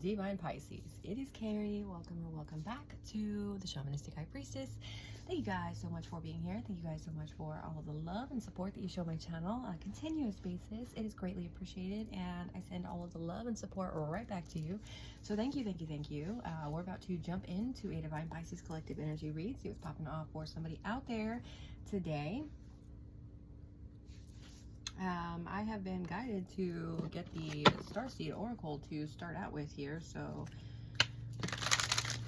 Divine Pisces. It is Carrie. Welcome or welcome back to the Shamanistic High Priestess. Thank you guys so much for being here. Thank you guys so much for all of the love and support that you show my channel on a continuous basis. It is greatly appreciated, and I send all of the love and support right back to you. So thank you, thank you, thank you. We're about to jump into a Divine Pisces collective energy read. See what's popping off for somebody out there today. I have been guided to get the Starseed Oracle to start out with here, so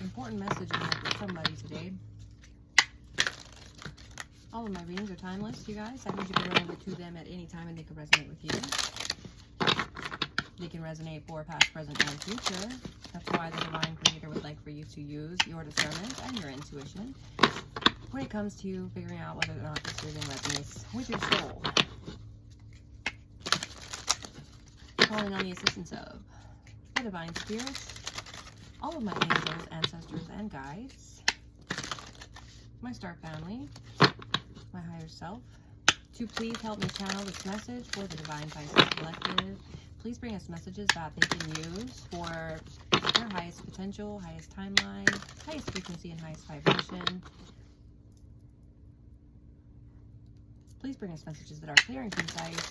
important message in there for somebody today. All of my readings are timeless, you guys. That means you can relate to them at any time and they can resonate with you. They can resonate for past, present, and future. That's why the Divine Creator would like for you to use your discernment and your intuition when it comes to figuring out whether or not this reading resonates with your soul. Calling on the assistance of the Divine Spirits, all of my angels, ancestors, and guides, my star family, my higher self, to please help me channel this message for the Divine Pisces Collective. Please bring us messages that they can use for their highest potential, highest timeline, highest frequency, and highest vibration. Please bring us messages that are clear and concise.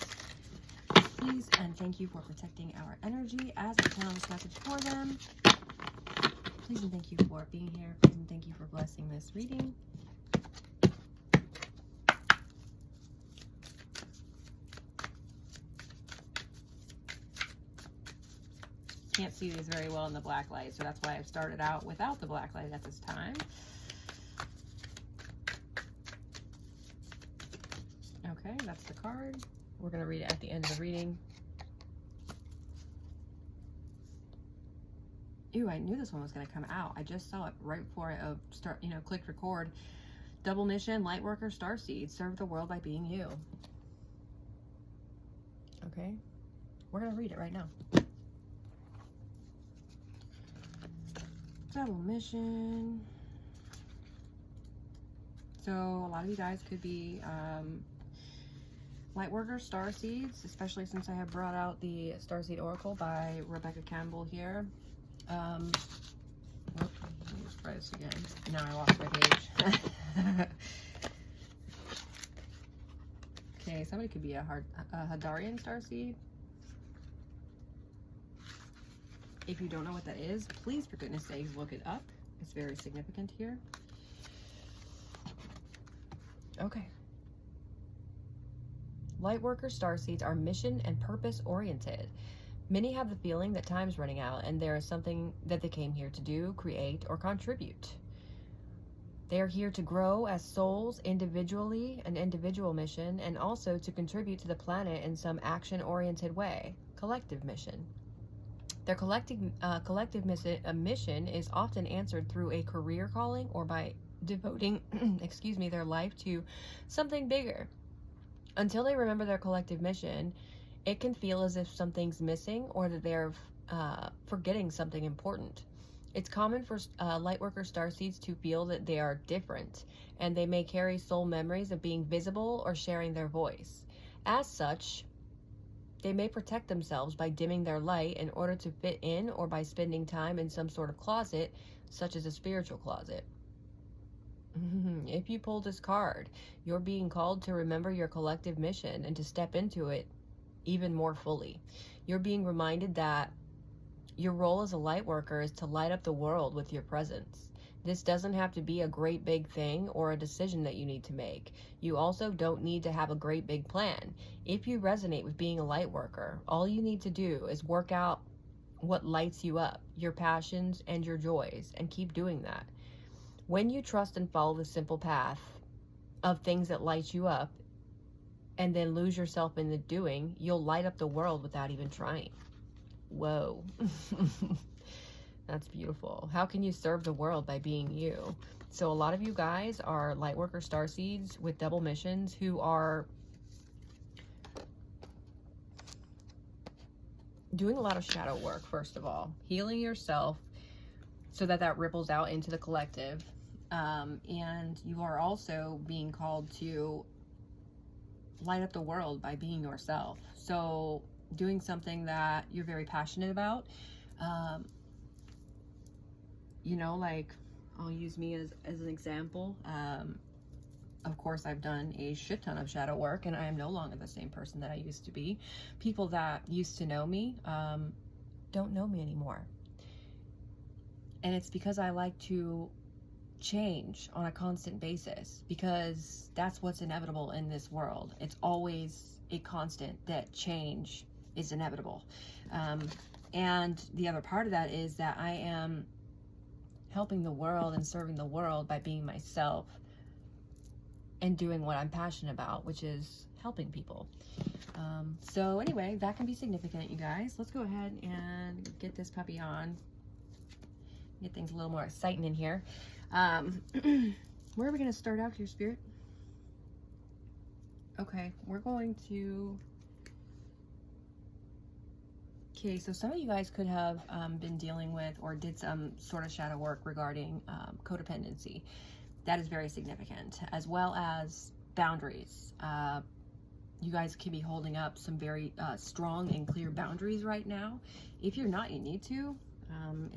Please and thank you for protecting our energy as I channel this message for them. Please and thank you for being here. Please and thank you for blessing this reading. Can't see these very well in the black light, so that's why I've started out without the black light at this time. Okay, that's the card. We're going to read it at the end of the reading. Ew, I knew this one was going to come out. I just saw it right before I clicked record. Double mission, light worker, starseed. Serve the world by being you. Okay, we're going to read it right now. Double mission. So a lot of you guys could be Lightworker Starseeds, especially since I have brought out the Starseed Oracle by Rebecca Campbell here. Let me just try this again. Now I lost my page. Okay, somebody could be a Hadarian Starseed. If you don't know what that is, please, for goodness sakes, look it up. It's very significant here. Okay. Lightworker starseeds are mission and purpose oriented. Many have the feeling that time's running out and there is something that they came here to do, create, or contribute. They are here to grow as souls individually, an individual mission, and also to contribute to the planet in some action-oriented way, collective mission. Their collective mission is often answered through a career calling or by devoting, their life to something bigger. Until they remember their collective mission, it can feel as if something's missing or that they're forgetting something important. It's common for lightworker starseeds to feel that they are different, and they may carry soul memories of being visible or sharing their voice. As such, they may protect themselves by dimming their light in order to fit in, or by spending time in some sort of closet, such as a spiritual closet. If you pull this card, you're being called to remember your collective mission and to step into it even more fully. You're being reminded that your role as a light worker is to light up the world with your presence. This doesn't have to be a great big thing or a decision that you need to make. You also don't need to have a great big plan. If you resonate with being a light worker, all you need to do is work out what lights you up, your passions and your joys, and keep doing that. When you trust and follow the simple path of things that light you up and then lose yourself in the doing, you'll light up the world without even trying. Whoa. That's beautiful. How can you serve the world by being you? So a lot of you guys are lightworker starseeds with double missions who are doing a lot of shadow work, first of all. Healing yourself so that ripples out into the collective. And you are also being called to light up the world by being yourself. So doing something that you're very passionate about, you know, like, I'll use me as an example. Of course, I've done a shit ton of shadow work, and I am no longer the same person that I used to be. People that used to know me don't know me anymore. And it's because I like to change on a constant basis, because that's what's inevitable in this world. It's always a constant that change is inevitable. And the other part of that is that I am helping the world and serving the world by being myself and doing what I'm passionate about, which is helping people. So anyway, that can be significant, you guys. Let's go ahead and get this puppy on. Get things a little more exciting in here. Where are we going to start out here, Spirit? Okay, we're going to... Okay, so some of you guys could have been dealing with or did some sort of shadow work regarding codependency. That is very significant, as well as boundaries. You guys can be holding up some very strong and clear boundaries right now. If you're not, you need to.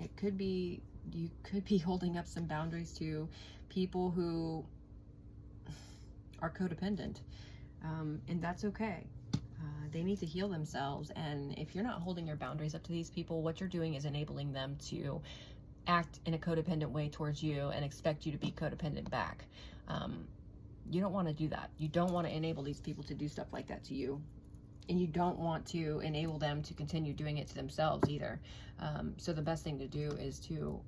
It could be, you could be holding up some boundaries to people who are codependent, and that's okay. They need to heal themselves, and if you're not holding your boundaries up to these people, what you're doing is enabling them to act in a codependent way towards you and expect you to be codependent back. You don't want to do that. You don't want to enable these people to do stuff like that to you, and you don't want to enable them to continue doing it to themselves either. So the best thing to do is to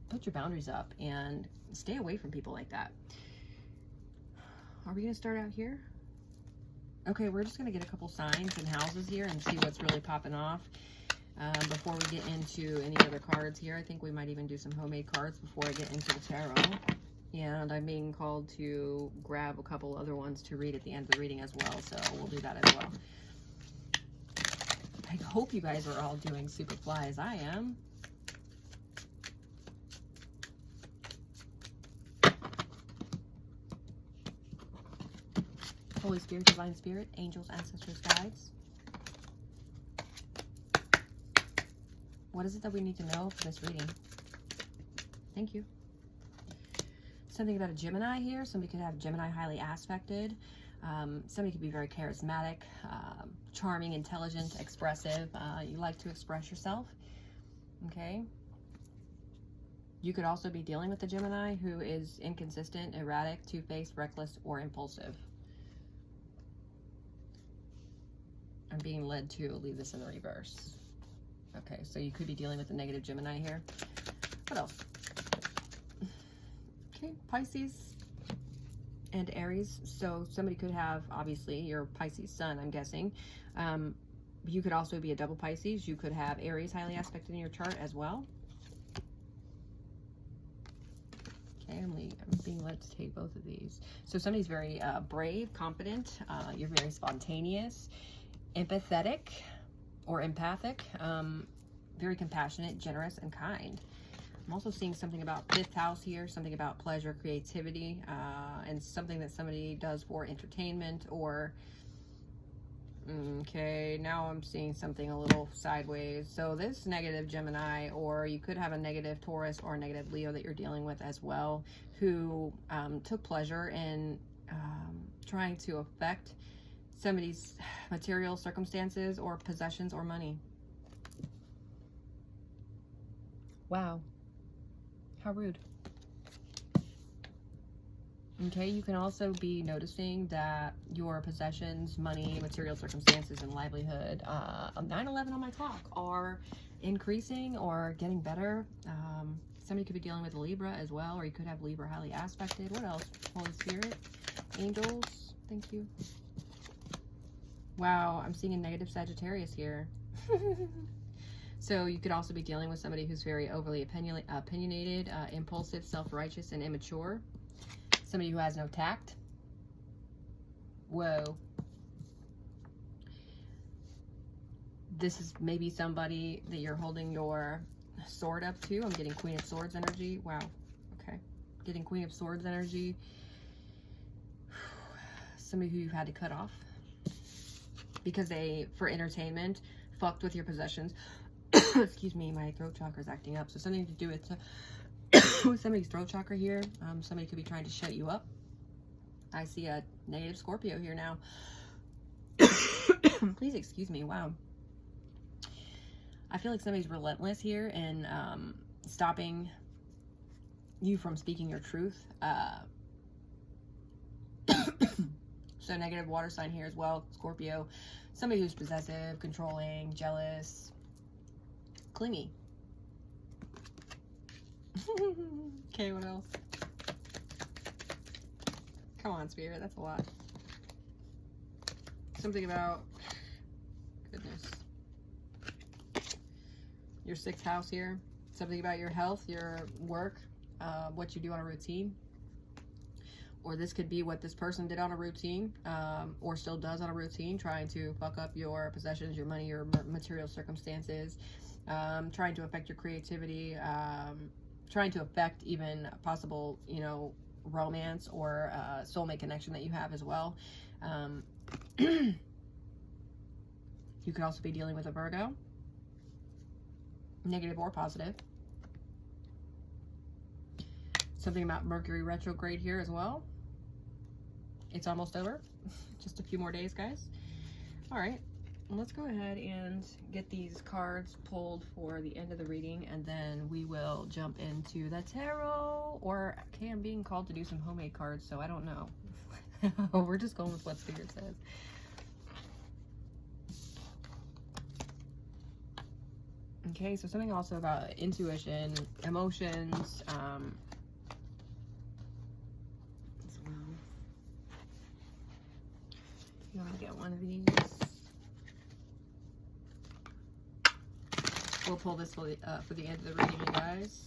put your boundaries up and stay away from people like that. Are we going to start out here? Okay, we're just going to get a couple signs and houses here and see what's really popping off. Before we get into any other cards here, I think we might even do some homemade cards before I get into the tarot. And I'm being called to grab a couple other ones to read at the end of the reading as well, so we'll do that as well. I hope you guys are all doing super fly as I am. Holy Spirit, Divine Spirit, angels, ancestors, guides. What is it that we need to know for this reading? Thank you. Something about a Gemini here. Somebody could have Gemini highly aspected. Somebody could be very charismatic, charming, intelligent, expressive. You like to express yourself. Okay. You could also be dealing with a Gemini who is inconsistent, erratic, two-faced, reckless, or impulsive. I'm being led to leave this in the reverse. Okay, so you could be dealing with a negative Gemini here. What else? Okay, Pisces and Aries. So somebody could have, obviously, your Pisces sun, I'm guessing. You could also be a double Pisces. You could have Aries highly aspected in your chart as well. Okay, I'm being led to take both of these. So somebody's very brave, confident. You're very spontaneous, empathetic or empathic, very compassionate, generous, and kind. I'm also seeing something about 5th house here, something about pleasure, creativity, and something that somebody does for entertainment or, okay, now I'm seeing something a little sideways. So this negative Gemini, or you could have a negative Taurus or a negative Leo that you're dealing with as well, who took pleasure in trying to affect somebody's material circumstances or possessions or money. Wow. How rude. Okay, you can also be noticing that your possessions, money, material circumstances, and livelihood, 9/11 on my clock, are increasing or getting better. Somebody could be dealing with a Libra as well, or you could have Libra highly aspected. What else? Holy Spirit, angels, thank you. Wow, I'm seeing a negative Sagittarius here. So you could also be dealing with somebody who's very overly opinionated, impulsive, self-righteous, and immature. Somebody who has no tact. Whoa. This is maybe somebody that you're holding your sword up to. I'm getting Queen of Swords energy. Wow. Okay. Getting Queen of Swords energy. Somebody who you've had to cut off because they, for entertainment, fucked with your possessions. Excuse me, my throat chakra is acting up. So something to do with with somebody's throat chakra here. Somebody could be trying to shut you up. I see a negative Scorpio here now. Please excuse me. Wow. I feel like somebody's relentless here in stopping you from speaking your truth. So negative water sign here as well, Scorpio. Somebody who's possessive, controlling, jealous, clingy. Okay, what else? Come on, Spirit, that's a lot. Something about, goodness, your 6th house here. Something about your health, your work, what you do on a routine. Or this could be what this person did on a routine, or still does on a routine, trying to fuck up your possessions, your money, your material circumstances, trying to affect your creativity, trying to affect even possible, you know, romance or soulmate connection that you have as well. You could also be dealing with a Virgo, negative or positive. Something about Mercury retrograde here as well. It's almost over. Just a few more days, guys. All right, well, let's go ahead and get these cards pulled for the end of the reading, and then we will jump into the tarot. Or, okay, I'm being called to do some homemade cards, so I don't know. We're just going with what Spirit says. Okay, so something also about intuition, emotions, you want to get one of these? We'll pull this for the end of the reading, you guys.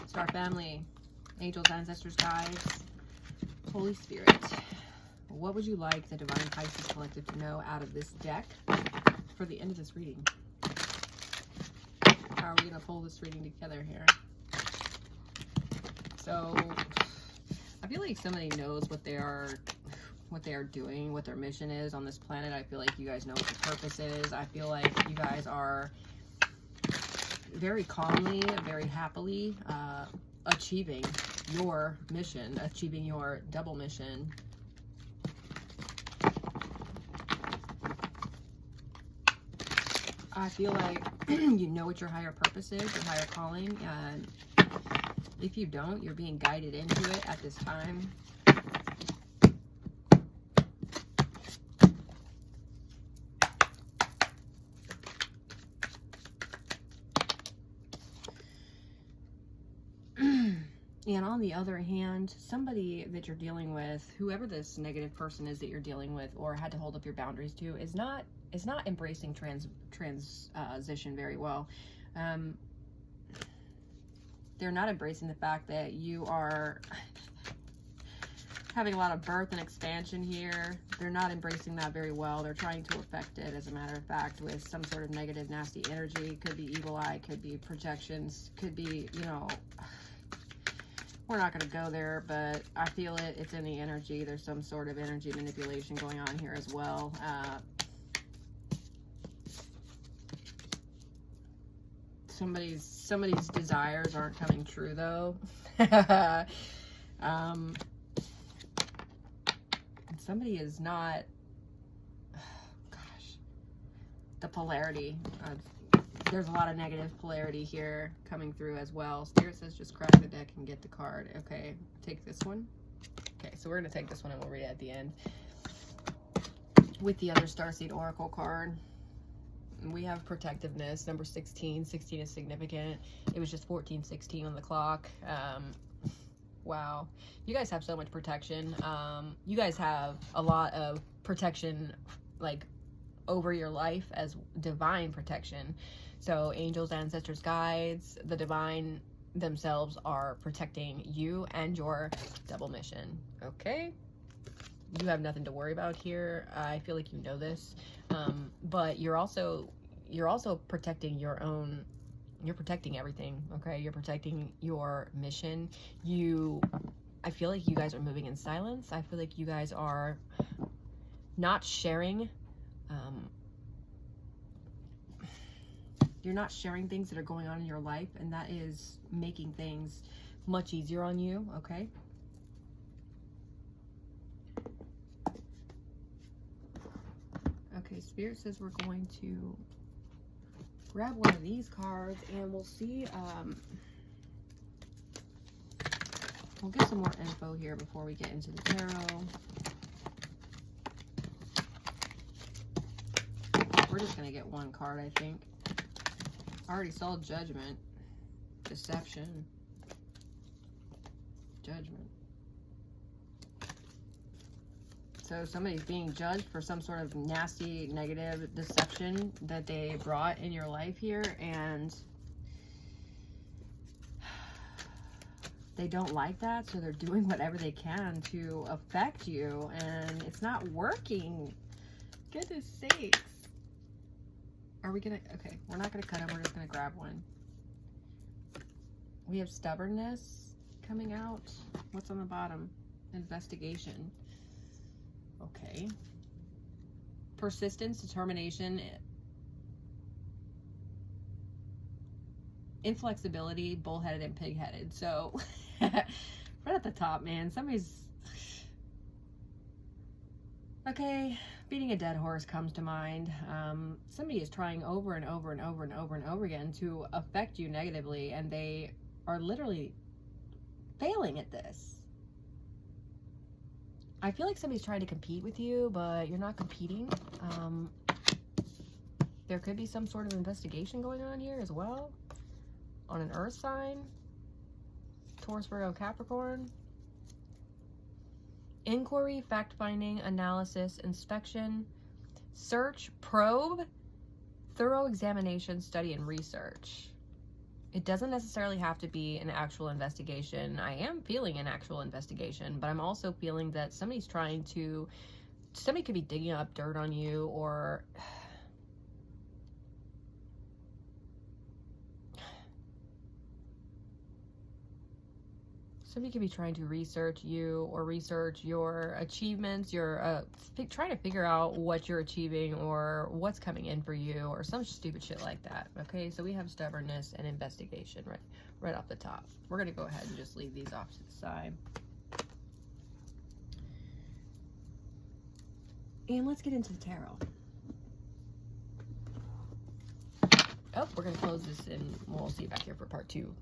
Star family, angels, ancestors, guides, Holy Spirit. What would you like the Divine Pisces Collective to know out of this deck for the end of this reading? How are we going to pull this reading together here? So I feel like somebody knows what they are doing, what their mission is on this planet. I feel like you guys know what the purpose is. I feel like you guys are very calmly, very happily achieving your mission, achieving your double mission. I feel like you know what your higher purpose is, your higher calling, and if you don't, you're being guided into it at this time. And on the other hand, somebody that you're dealing with, whoever this negative person is that you're dealing with or had to hold up your boundaries to, is not embracing transition very well. They're not embracing the fact that you are having a lot of birth and expansion here. They're not embracing that very well. They're trying to affect it, as a matter of fact, with some sort of negative, nasty energy. Could be evil eye, could be projections, could be, you know, we're not going to go there, but I feel it. It's in the energy. There's some sort of energy manipulation going on here as well. Somebody's desires aren't coming true, though. Somebody is not, gosh, the polarity. There's a lot of negative polarity here coming through as well. Spirit says just crack the deck and get the card. Okay, take this one. Okay, so we're going to take this one and we'll read it at the end with the other Starseed Oracle card. We have protectiveness, number 16. 16 is significant. It was just 14:16 on the clock. Wow. You guys have so much protection. You guys have a lot of protection, like, over your life as divine protection. So angels, ancestors, guides, the divine themselves are protecting you and your double mission. Okay? You have nothing to worry about here. I feel like you know this. But you're also protecting your own, you're protecting everything, okay? You're protecting your mission. I feel like you guys are moving in silence. I feel like you guys are not sharing You're not sharing things that are going on in your life, and that is making things much easier on you, okay? Okay, Spirit says we're going to grab one of these cards and we'll see, we'll get some more info here before we get into the tarot. We're just going to get one card, I think. I already saw Judgment, Deception, Judgment. So somebody's being judged for some sort of nasty, negative deception that they brought in your life here, and they don't like that, so they're doing whatever they can to affect you, and it's not working. Goodness sakes. Are we gonna, okay, we're not gonna cut them, we're just gonna grab one. We have stubbornness coming out. What's on the bottom? Investigation. Okay. Persistence, determination, inflexibility, bullheaded, and pig-headed. So, right at the top, man, somebody's... Okay, beating a dead horse comes to mind. Somebody is trying over and over and over and over and over again to affect you negatively, and they are literally failing at this. I feel like somebody's trying to compete with you, but you're not competing. There could be some sort of investigation going on here as well. On an earth sign. Taurus, Virgo, Capricorn. Inquiry, fact-finding, analysis, inspection, search, probe, thorough examination, study, and research. It doesn't necessarily have to be an actual investigation. I am feeling an actual investigation, but I'm also feeling that somebody's trying to, somebody could be digging up dirt on you, or somebody could be trying to research you or research your achievements, your trying to figure out what you're achieving or what's coming in for you or some stupid shit like that. Okay, so we have stubbornness and investigation right off the top. We're going to go ahead and just leave these off to the side. And let's get into the tarot. Oh, we're going to close this and we'll see you back here for part 2.